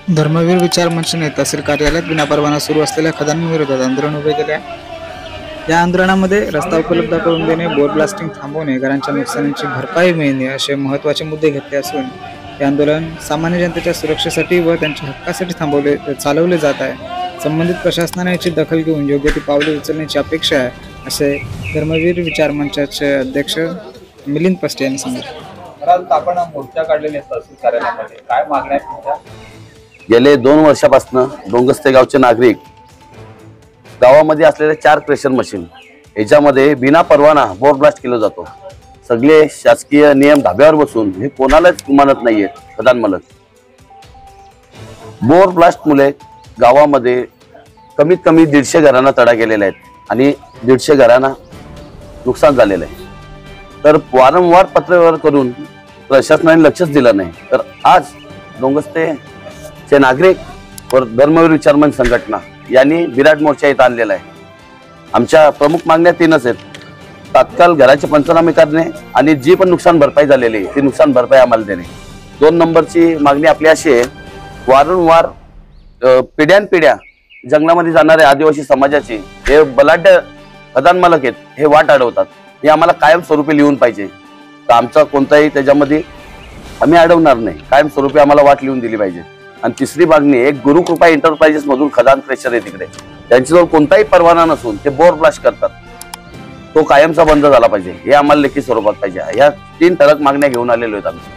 धर्मवीर विचार मंचने तहसील कार्यालयात विनापरवाना सुरू असलेल्या खदानांविरोधात आंदोलन उभे केले आहे। या आंदोलनामध्ये रस्ता उपलब्ध करून देणे, बोर ब्लास्टिंग थांबवणे, घरांच्या नुकसानीची भरपाई मिळणे असे महत्त्वाचे मुद्दे घेतले असून हे आंदोलन सामान्य जनतेच्या सुरक्षेसाठी व त्यांच्या हक्कासाठी चालवले जात आहे। संबंधित प्रशासनाने याची दखल घेऊन योग्य ती पावले उचलण्याची अपेक्षा आहे, असे धर्मवीर विचार मंचाचे अध्यक्ष मिलिंद पस्टे यांनी सांगितले। आपण मोर्चा काढलेले तहसील कार्यालयामध्ये काय मागण्या आहेत तुमच्या? गेले 2 वर्षापासून डोंगस्ते गावचे नागरिक गावामध्ये असलेले 4 क्रेशर मशीन याच्यामध्ये बिना परवाना बोर ब्लास्ट केला जातो। सगळे शासकीय नियम धाब्यावर बसून हे कोणालाच मानत नाहीये प्रधान मालक। बोर ब्लास्ट मुळे गावामध्ये कमीत कमी 150 घरांना तडा गेलेला आहेत आणि 150 घरांना नुकसान झालेलं आहे। तर वारंवार पत्रव्यवहार करून प्रशासनाने लक्षच दिलं नाही। तर आज डोंगस्तेचे नागरिक व धर्मवीर विचार मंच संघटना यांनी विराट मोर्चा इथं आणलेला आहे। आमच्या प्रमुख मागण्या 3च आहेत। तात्काळ घराचे पंचनामे करणे आणि जी पण नुकसान भरपाई झालेली ती नुकसान भरपाई आम्हाला देणे। 2 नंबरची मागणी आपली अशी आहे, वारंवार पिढ्यानपिढ्या जंगलामध्ये जाणारे आदिवासी समाजाचे हे बलाढ्य प्रधान मालक आहेत, हे वाट अडवतात। हे आम्हाला कायमस्वरूपी लिहून पाहिजे। तर आमचा कोणताही त्याच्यामध्ये आम्ही अडवणार नाही, कायमस्वरूपी आम्हाला वाट लिहून दिली पाहिजे। आणि तिसरी मागणी, एक गुरुकृपा एंटरप्राइजेस मधून खदान क्रेशर आहे तिकडे, त्यांच्याजवळ कोणताही परवाना नसून ते बोर ब्लास्ट करतात, तो कायमचा बंद झाला पाहिजे। हे आम्हाला लेखी स्वरूपात पाहिजे। या 3 ठळक मागण्या घेऊन आलेलो आहेत आम्ही।